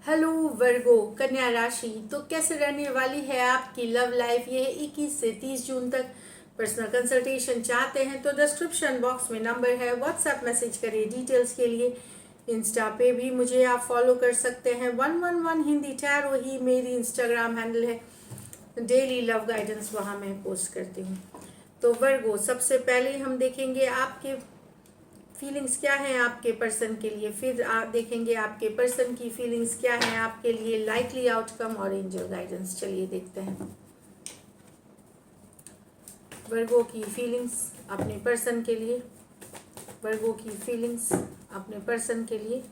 Hello वर्गो कन्या राशि, तो कैसे रहने वाली है आपकी लव लाइफ ये 21 से 30 जून तक। पर्सनल कंसल्टेशन चाहते हैं तो डिस्क्रिप्शन बॉक्स में नंबर है, व्हाट्सएप मैसेज करिए डिटेल्स के लिए। इंस्टा पे भी मुझे आप फॉलो कर सकते हैं, 111 हिंदी टैरो ही मेरी इंस्टाग्राम हैंडल है। डेली लव गाइडेंस वहाँ मैं पोस्ट करती हूँ। तो वर्गो, सबसे पहले हम देखेंगे आपके फीलिंग्स क्या हैं आपके पर्सन के लिए, फिर आप देखेंगे आपके पर्सन की फीलिंग्स क्या हैं आपके लिए, लाइकली आउटकम और एंजल गाइडेंस। चलिए देखते हैं वर्गो की फीलिंग्स अपने पर्सन के लिए। वर्गो की फीलिंग्स अपने पर्सन के लिए।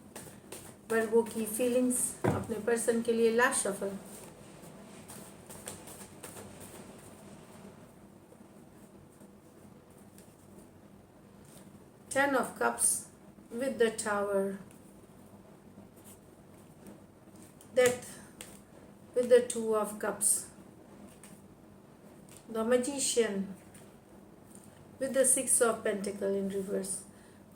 वर्गो की फीलिंग्स अपने पर्सन के लिए। Last shuffle. Ten of Cups with the Tower. Death with the Two of Cups. The Magician with the Six of Pentacle in reverse.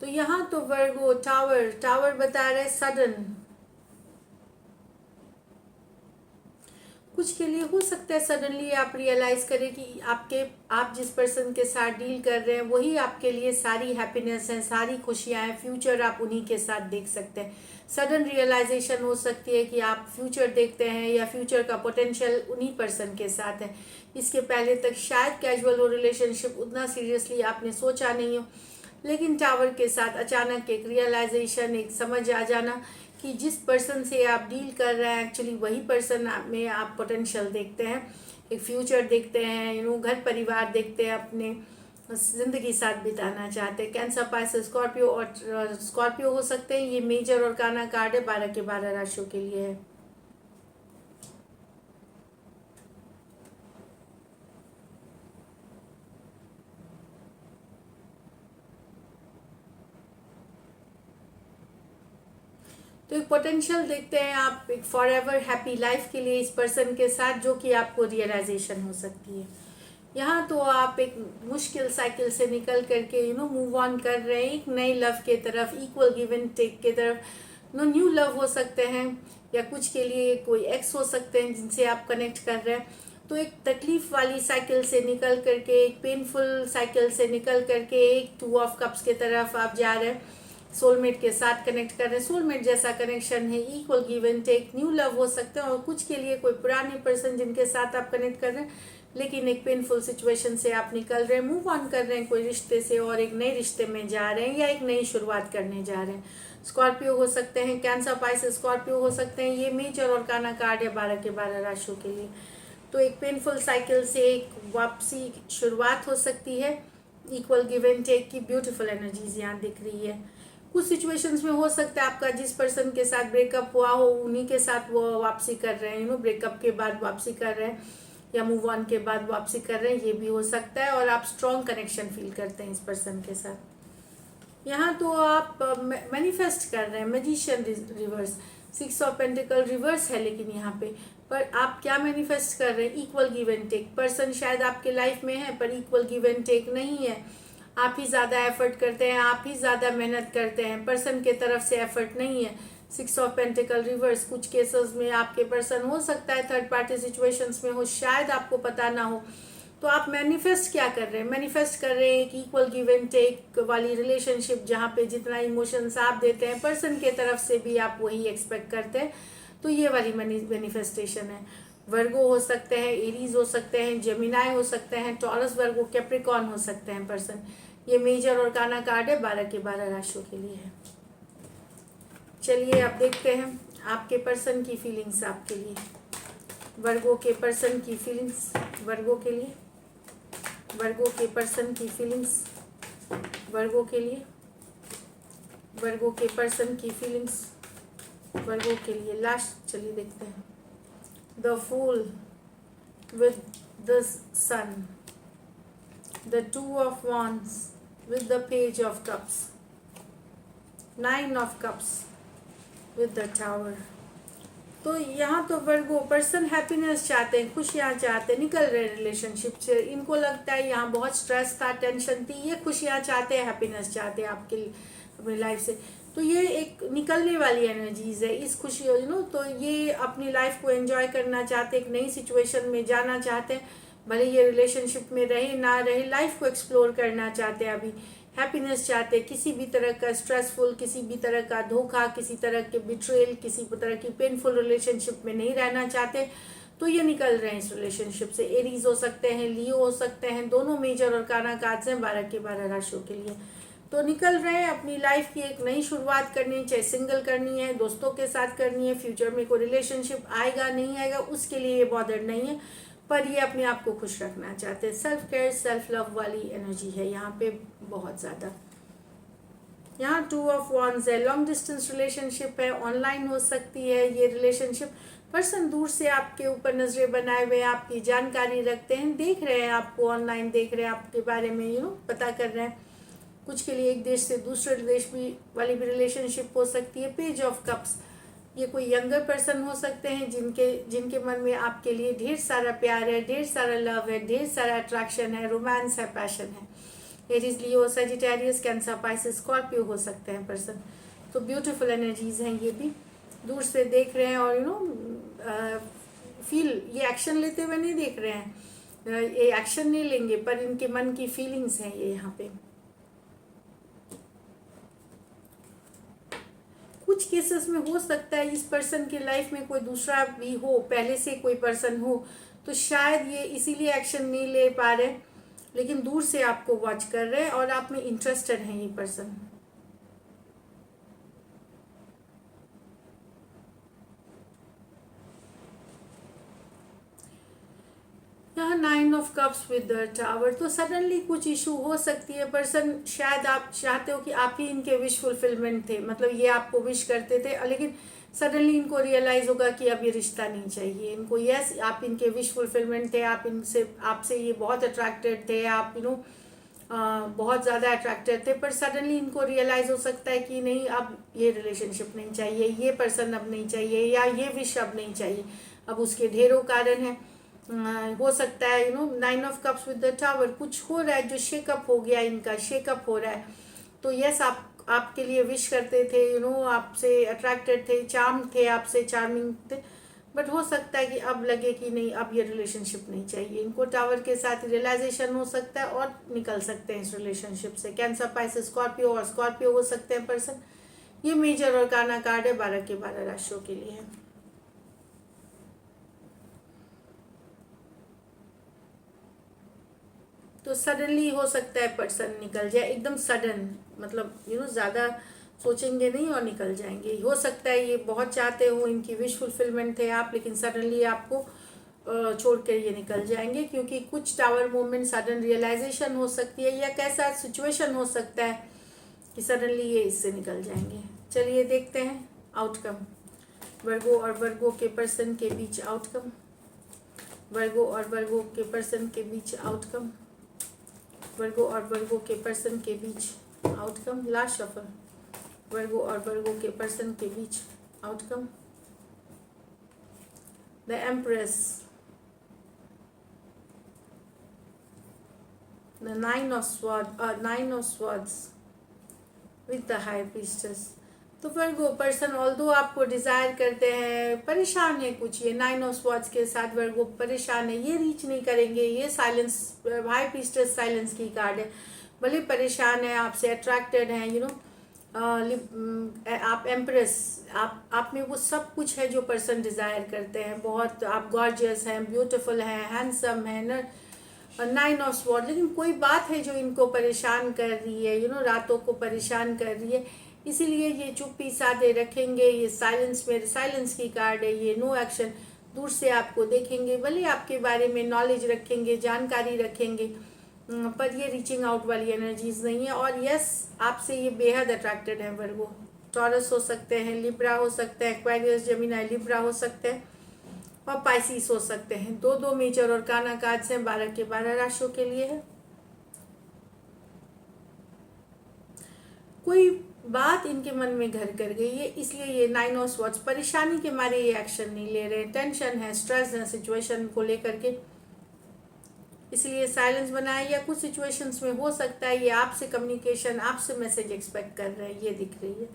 तो यहाँ तो वर्गो टावर बता रहे सडन, कुछ के लिए हो सकता है सडनली आप रियलाइज करें कि आप जिस पर्सन के साथ डील कर रहे हैं वही आपके लिए सारी हैप्पीनेस है, सारी खुशियां हैं, फ्यूचर आप उन्हीं के साथ देख सकते हैं। सडन रियलाइजेशन हो सकती है कि आप फ्यूचर देखते हैं या फ्यूचर का पोटेंशियल उन्हीं पर्सन के साथ है। इसके पहले तक शायद कैजुअल हो रिलेशनशिप, उतना सीरियसली आपने सोचा नहीं हो, लेकिन टावर के साथ अचानक एक रियलाइजेशन, एक समझ आ जाना कि जिस पर्सन से आप डील कर रहे हैं एक्चुअली वही पर्सन में आप पोटेंशियल देखते हैं, एक फ्यूचर देखते हैं, घर परिवार देखते हैं, अपने ज़िंदगी साथ बिताना चाहते हैं। कैंसर, पाइसेस, स्कॉर्पियो और स्कॉर्पियो हो सकते हैं। ये मेजर और काना कार्ड है, 12 के 12 राशियों के लिए है। तो एक पोटेंशियल देखते हैं आप एक फॉर एवर हैप्पी लाइफ के लिए इस पर्सन के साथ, जो कि आपको रियलाइजेशन हो सकती है। यहाँ तो आप एक मुश्किल साइकिल से निकल करके मूव ऑन कर रहे हैं एक नई लव के तरफ, इक्वल गिव एंड टेक के तरफ। न्यू लव हो सकते हैं या कुछ के लिए कोई एक्स हो सकते हैं जिनसे आप कनेक्ट कर रहे हैं। तो एक तकलीफ वाली साइकिल से निकल करके, एक पेनफुल साइकिल से निकल करके एक टू ऑफ कप्स के तरफ आप जा रहे हैं। सोलमेट के साथ कनेक्ट कर रहे हैं, सोलमेट जैसा कनेक्शन है, equal give and take, new love हो सकते हैं। और कुछ के लिए कोई पुराने पर्सन जिनके साथ आप कनेक्ट कर रहे हैं, लेकिन एक पेनफुल सिचुएशन से आप निकल रहे हैं, मूव ऑन कर रहे हैं कोई रिश्ते से और एक नए रिश्ते में जा रहे हैं या एक नई शुरुआत करने जा रहे हैं। स्कॉर्पियो हो सकते हैं, कैंसर, पाइसेस, स्कॉर्पियो हो सकते हैं। ये मेजर और काना कार्ड है 12 के 12 राशियों के लिए। तो एक पेनफुल साइकिल से एक वापसी शुरुआत हो सकती है, इक्वल गिव एंड टेक की ब्यूटीफुल एनर्जीज यहाँ दिख रही है। कुछ सिचुएशंस में हो सकता है आपका जिस पर्सन के साथ ब्रेकअप हुआ हो उन्हीं के साथ वो वापसी कर रहे हैं, ब्रेकअप के बाद वापसी कर रहे हैं या मूव ऑन के बाद वापसी कर रहे हैं, ये भी हो सकता है। और आप स्ट्रॉन्ग कनेक्शन फील करते हैं इस पर्सन के साथ। यहाँ तो आप मैनिफेस्ट कर रहे हैं, magician reverse, 6 of pentacle reverse है, लेकिन यहाँ पे पर आप क्या मैनिफेस्ट कर रहे हैं, equal give and take. Person शायद आपके लाइफ में है पर इक्वल गिव एंड टेक नहीं है। आप ही ज़्यादा एफर्ट करते हैं, आप ही ज़्यादा मेहनत करते हैं, पर्सन के तरफ से एफर्ट नहीं है। 6 ऑफ पेंटिकल रिवर्स, कुछ केसेस में आपके पर्सन हो सकता है थर्ड पार्टी सिचुएशंस में हो, शायद आपको पता ना हो। तो आप मैनिफेस्ट क्या कर रहे हैं, मैनिफेस्ट कर रहे हैं एक इक्वल गिव एंड टेक वाली रिलेशनशिप, जहाँ पे जितना इमोशंस आप देते हैं पर्सन के तरफ से भी आप वही एक्सपेक्ट करते हैं। तो ये वाली मैनिफेस्टेशन है। वर्गो हो सकते हैं, एरीज हो सकते हैं, जेमिनाई हो सकते हैं, टॉरस, वर्गो, कैप्रिकॉर्न हो सकते हैं पर्सन। ये मेजर और काना कार्ड है, 12 के 12 राशियों के लिए है। चलिए अब देखते हैं आपके पर्सन की फीलिंग्स आपके लिए। वर्गो के पर्सन की फीलिंग्स वर्गो के लिए। वर्गो के पर्सन की फीलिंग्स वर्गो के लिए। वर्गो के पर्सन की फीलिंग्स वर्गो के लिए। लास्ट चलिए देखते हैं। The fool with the sun, the two of wands with the page of cups, 9 of cups with the tower। तो यहाँ तो वर्गो पर्सन हैप्पीनेस चाहते हैं, खुशियाँ चाहते हैं, निकल रहे रिलेशनशिप से। इनको लगता है यहाँ बहुत स्ट्रेस था, टेंशन थी, ये खुशियाँ चाहते हैं, हैप्पीनेस चाहते हैं आपके अपनी लाइफ से। तो ये एक निकलने वाली एनर्जीज है इस खुशी तो ये अपनी लाइफ को एंजॉय करना चाहते हैं, एक नई सिचुएशन में जाना चाहते हैं, भले ये रिलेशनशिप में रहे ना रहे, लाइफ को एक्सप्लोर करना चाहते हैं, अभी हैप्पीनेस चाहते हैं, किसी भी तरह का स्ट्रेसफुल, किसी भी तरह का धोखा, किसी तरह के बिट्रेल, किसी भी तरह की पेनफुल रिलेशनशिप में नहीं रहना चाहते। तो ये निकल रहे हैं इस रिलेशनशिप से। एरीज हो सकते हैं, लियो हो सकते हैं, दोनों मेजर और काना कार्ड्स हैं 12 के 12 राशियों के लिए। तो निकल रहे हैं अपनी लाइफ की एक नई शुरुआत करनी, चाहे सिंगल करनी है, दोस्तों के साथ करनी है, फ्यूचर में कोई रिलेशनशिप आएगा नहीं आएगा उसके लिए ये बॉदर नहीं है, पर ये अपने आप को खुश रखना चाहते हैं। सेल्फ केयर, सेल्फ लव वाली एनर्जी है यहाँ पे बहुत ज़्यादा। यहाँ 2 ऑफ वॉन्ड्स है, लॉन्ग डिस्टेंस रिलेशनशिप है, ऑनलाइन हो सकती है ये रिलेशनशिप। पर्सन दूर से आपके ऊपर नजरें बनाए हुए आपकी जानकारी रखते हैं, देख रहे हैं आपको, ऑनलाइन देख रहे हैं आपके बारे में पता कर रहे हैं। कुछ के लिए एक देश से दूसरे देश भी वाली भी रिलेशनशिप हो सकती है। पेज ऑफ कप्स, ये कोई यंगर पर्सन हो सकते हैं जिनके मन में आपके लिए ढेर सारा प्यार है, ढेर सारा लव है, ढेर सारा अट्रैक्शन है, रोमांस है, पैशन है। एरीज, लियो, सजिटेरियस, कैंसर, पाइसेस, स्कॉर्पियो हो सकते हैं पर्सन। तो ब्यूटीफुल एनर्जीज हैं ये भी। दूर से देख रहे हैं और फील, ये एक्शन लेते हुए नहीं देख रहे हैं, ये एक्शन नहीं लेंगे, पर इनके मन की फीलिंग्स हैं ये यहाँ पे। कुछ केसेस में हो सकता है इस पर्सन की लाइफ में कोई दूसरा भी हो, पहले से कोई पर्सन हो, तो शायद ये इसीलिए एक्शन नहीं ले पा रहे, लेकिन दूर से आपको वॉच कर रहे हैं और आप में इंटरेस्टेड है ये पर्सन। यहाँ 9 of cups with the tower, तो सडनली कुछ इशू हो सकती है। पर्सन, शायद आप चाहते हो कि आप ही इनके विश फुलफिलमेंट थे, मतलब ये आपको विश करते थे, लेकिन सडनली इनको रियलाइज होगा कि अब ये रिश्ता नहीं चाहिए इनको। यस, आप इनके विश फुलफिलमेंट थे, आपसे ये बहुत अट्रैक्टेड थे, आप बहुत ज़्यादा अट्रैक्टेड थे, पर सडनली इनको रियलाइज हो सकता है कि नहीं, अब ये रिलेशनशिप नहीं चाहिए, ये पर्सन अब नहीं चाहिए, या ये विश अब नहीं चाहिए। अब उसके ढेरों कारण है। हो सकता है 9 of cups with the tower, कुछ हो रहा है जो शेकअप हो गया, इनका शेकअप हो रहा है। तो यस, आपके लिए विश करते थे, आपसे अट्रैक्टेड थे, चार्म थे, आपसे चार्मिंग थे, बट हो सकता है कि अब लगे कि नहीं, अब ये रिलेशनशिप नहीं चाहिए इनको। टावर के साथ रियलाइजेशन हो सकता है और निकल सकते हैं इस रिलेशनशिप से। कैंसर, पाइसेस, स्कॉर्पियो और स्कॉर्पियो हो सकते हैं पर्सन। ये मेजर और काना कार्ड है 12 के 12 राशियों के लिए है। तो सडनली हो सकता है पर्सन निकल जाए, एकदम सडन, मतलब ज़्यादा सोचेंगे नहीं और निकल जाएंगे। हो सकता है ये बहुत चाहते हो, इनकी विश फुलफिलमेंट थे आप, लेकिन सडनली आपको छोड़ कर ये निकल जाएंगे, क्योंकि कुछ टावर मूवमेंट सडन रियलाइजेशन हो सकती है, या कैसा सिचुएशन हो सकता है कि सडनली ये इससे निकल जाएंगे। चलिए देखते हैं आउटकम। वर्गो और वर्गो के पर्सन के बीच आउटकम। वर्गो और वर्गो के पर्सन के बीच आउटकम। वर्गो और वर्गो के पर्सन के बीच आउटकम। Last shuffle. वर्गो और वर्गो के पर्सन के बीच outcome. The empress, the 9 of swords with the high priestess। तो वर्गो पर्सन ऑल्दो आपको डिजायर करते हैं, परेशान है कुछ, ये 9 ऑफ स्वॉर्ड्स के साथ वर्गो परेशान है, ये रीच नहीं करेंगे, ये साइलेंस, हाई प्रीस्टेस साइलेंस की कार्ड है। भले परेशान है, आपसे अट्रैक्टेड हैं, आप एम्प्रेस, आप में वो सब कुछ है जो पर्सन डिजायर करते हैं। बहुत आप गॉर्जियस हैं, ब्यूटीफुल हैं, हैंडसम हैं ना, 9 ऑफ स्वॉर्ड, लेकिन कोई बात है जो इनको परेशान कर रही है, रातों को परेशान कर रही है, इसीलिए ये चुप्पी साधे रखेंगे। ये साइलेंस में, साइलेंस की कार्ड है ये, नो एक्शन, दूर से आपको देखेंगे, भले आपके बारे में नॉलेज रखेंगे, जानकारी रखेंगे, पर ये रीचिंग आउट वाली एनर्जीज नहीं है। और यस, आपसे ये बेहद अट्रैक्टेड है वर्गो। टॉरस हो सकते हैं, लिब्रा हो सकते हैं, एक्वेरियस, जेमिनी, लिब्रा हो सकते हैं, और पाइसिस हो सकते हैं। दो मेजर और काना कार्ड्स हैं 12 के 12 राशियों के लिए है। कोई बात इनके मन में घर कर गई है, इसलिए ये 9 ऑफ स्वॉर्ड्स, परेशानी के मारे ये एक्शन नहीं ले रहे, टेंशन है, स्ट्रेस है सिचुएशन को लेकर के, इसलिए साइलेंस बनाए। या कुछ सिचुएशंस में हो सकता है ये आपसे कम्युनिकेशन, आपसे मैसेज एक्सपेक्ट कर रहे हैं, ये दिख रही है।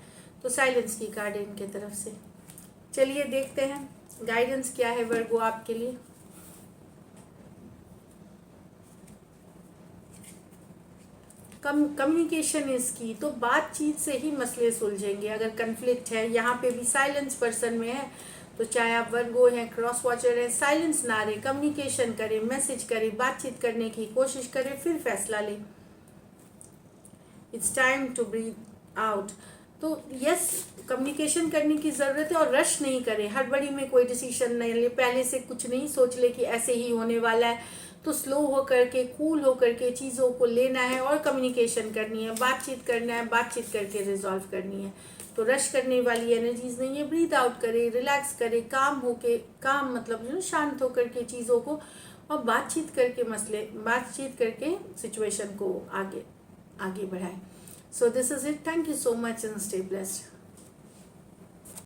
तो साइलेंस की कार्ड है इनके तरफ से। चलिए देखते हैं गाइडेंस क्या है वर्गो आपके लिए। कम्युनिकेशन इसकी तो बातचीत से ही मसले सुलझेंगे। अगर कन्फ्लिक्ट है, यहाँ पे भी साइलेंस पर्सन में है, तो चाहे आप वर्गो हैं, क्रॉस वॉचर है, साइलेंस ना रहे, कम्युनिकेशन करें, मैसेज करें, बातचीत करने की कोशिश करें, फिर फैसला लें। It's time to breathe out. तो यस, कम्युनिकेशन करने की ज़रूरत है, और रश नहीं करें, हड़बड़ी में कोई डिसीजन नहीं ले, पहले से कुछ नहीं सोच ले कि ऐसे ही होने वाला है। तो स्लो होकर के, कूल होकर के चीज़ों को लेना है और कम्युनिकेशन करनी है, बातचीत करना है, बातचीत करके रिजॉल्व करनी है। तो रश करने वाली एनर्जीज नहीं है। ब्रीथ आउट करें, रिलैक्स करें, काम होके, काम मतलब शांत होकर के चीज़ों को, और बातचीत करके बातचीत करके सिचुएशन को आगे बढ़ाएं। So this is it. Thank you so much and stay blessed.